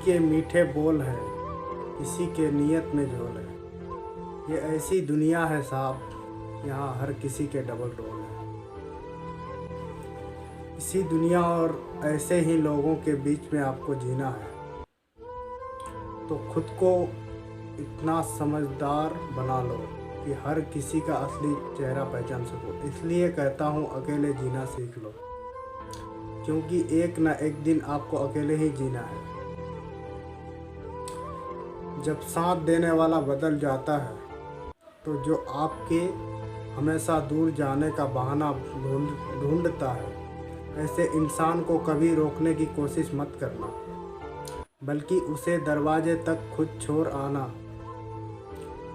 के मीठे बोल है, किसी के नीयत में झोल है। ये ऐसी दुनिया है साहब, यहाँ हर किसी के डबल रोल है। इसी दुनिया और ऐसे ही लोगों के बीच में आपको जीना है, तो खुद को इतना समझदार बना लो कि हर किसी का असली चेहरा पहचान सको। इसलिए कहता हूँ अकेले जीना सीख लो, क्योंकि एक ना एक दिन आपको अकेले ही जीना है। जब साथ देने वाला बदल जाता है, तो जो आपके हमेशा दूर जाने का बहाना ढूंढता है, ऐसे इंसान को कभी रोकने की कोशिश मत करना, बल्कि उसे दरवाजे तक खुद छोड़ आना।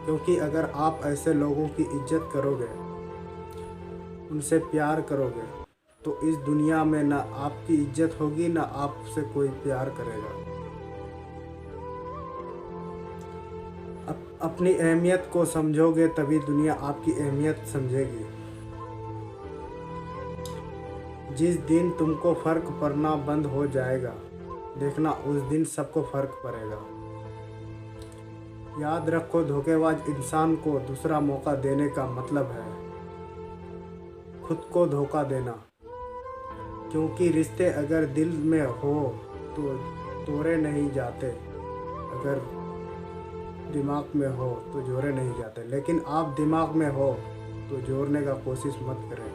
क्योंकि अगर आप ऐसे लोगों की इज्जत करोगे, उनसे प्यार करोगे, तो इस दुनिया में ना आपकी इज्जत होगी, ना आपसे कोई प्यार करेगा। अपनी अहमियत को समझोगे तभी दुनिया आपकी अहमियत समझेगी। जिस दिन तुमको फर्क पड़ना बंद हो जाएगा, देखना उस दिन सबको फर्क पड़ेगा। याद रखो, धोखेबाज इंसान को दूसरा मौका देने का मतलब है खुद को धोखा देना। क्योंकि रिश्ते अगर दिल में हो तो तोड़े नहीं जाते, अगर दिमाग में हो तो जोड़े नहीं जाते। लेकिन आप दिमाग में हो तो जोड़ने का कोशिश मत करें।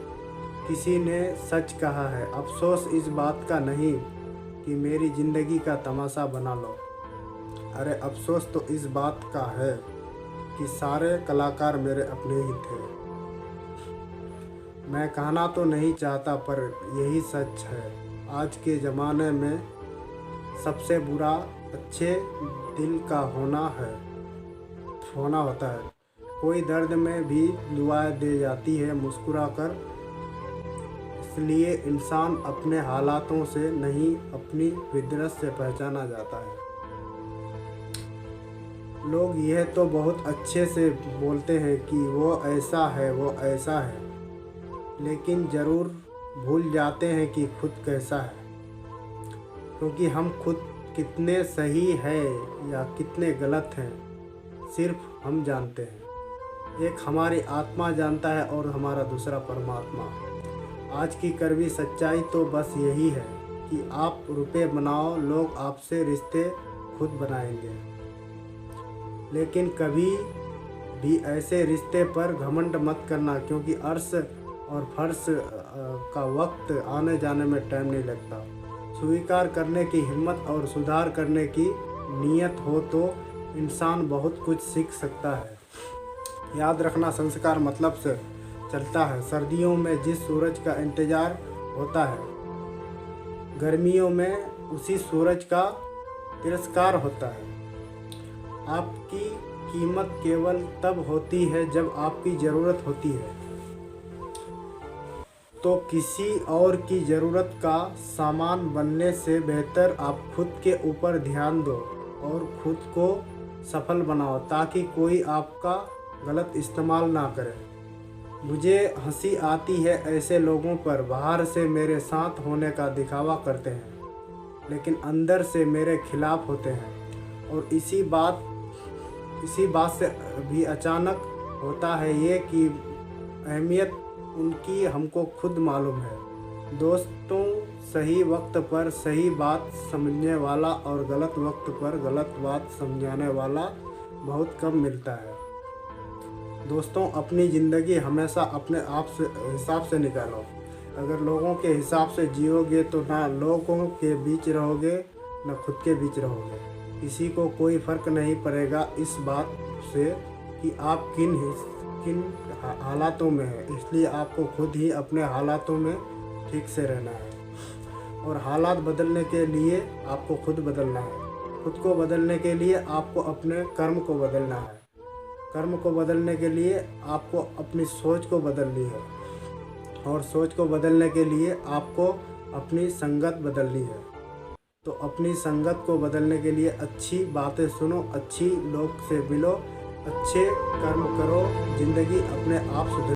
किसी ने सच कहा है, अफसोस इस बात का नहीं कि मेरी ज़िंदगी का तमाशा बना लो। अरे अफसोस तो इस बात का है कि सारे कलाकार मेरे अपने ही थे। मैं कहना तो नहीं चाहता, पर यही सच है। आज के ज़माने में सबसे बुरा अच्छे दिल का होना होता है। कोई दर्द में भी दुआएं दे जाती है मुस्कुरा कर। इसलिए इंसान अपने हालातों से नहीं, अपनी फितरत से पहचाना जाता है। लोग यह तो बहुत अच्छे से बोलते हैं कि वो ऐसा है, वो ऐसा है, लेकिन ज़रूर भूल जाते हैं कि खुद कैसा है। क्योंकि हम खुद कितने सही हैं या कितने गलत हैं, सिर्फ हम जानते हैं। एक हमारी आत्मा जानता है और हमारा दूसरा परमात्मा। आज की कड़वी सच्चाई तो बस यही है कि आप रुपए बनाओ, लोग आपसे रिश्ते खुद बनाएंगे। लेकिन कभी भी ऐसे रिश्ते पर घमंड मत करना, क्योंकि अर्श और फर्श का वक्त आने जाने में टाइम नहीं लगता। स्वीकार करने की हिम्मत और सुधार करने की नीयत हो तो इंसान बहुत कुछ सीख सकता है। याद रखना, संस्कार मतलब से चलता है। सर्दियों में जिस सूरज का इंतज़ार होता है, गर्मियों में उसी सूरज का तिरस्कार होता है। आपकी कीमत केवल तब होती है जब आपकी ज़रूरत होती है। तो किसी और की ज़रूरत का सामान बनने से बेहतर आप खुद के ऊपर ध्यान दो और खुद को सफल बनाओ, ताकि कोई आपका गलत इस्तेमाल ना करे। मुझे हंसी आती है ऐसे लोगों पर, बाहर से मेरे साथ होने का दिखावा करते हैं, लेकिन अंदर से मेरे खिलाफ होते हैं। और इसी बात से भी अचानक होता है ये कि अहमियत उनकी हमको खुद मालूम है। दोस्तों, सही वक्त पर सही बात समझने वाला और गलत वक्त पर गलत बात समझाने वाला बहुत कम मिलता है। दोस्तों, अपनी ज़िंदगी हमेशा अपने आप से हिसाब से निकालो। अगर लोगों के हिसाब से जियोगे तो ना लोगों के बीच रहोगे, ना खुद के बीच रहोगे। किसी को कोई फ़र्क नहीं पड़ेगा इस बात से कि आप किन हालातों में है। इसलिए आपको खुद ही अपने हालातों में ठीक से रहना है। और हालात बदलने के लिए आपको खुद बदलना है। खुद को बदलने के लिए आपको अपने कर्म को बदलना है। कर्म को बदलने के लिए आपको अपनी सोच को बदलनी है। और सोच को बदलने के लिए आपको अपनी संगत बदलनी है। तो अपनी संगत को बदलने के लिए अच्छी बातें सुनो, अच्छी लोग से मिलो, अच्छे कर्म करो, ज़िंदगी अपने आप सुधर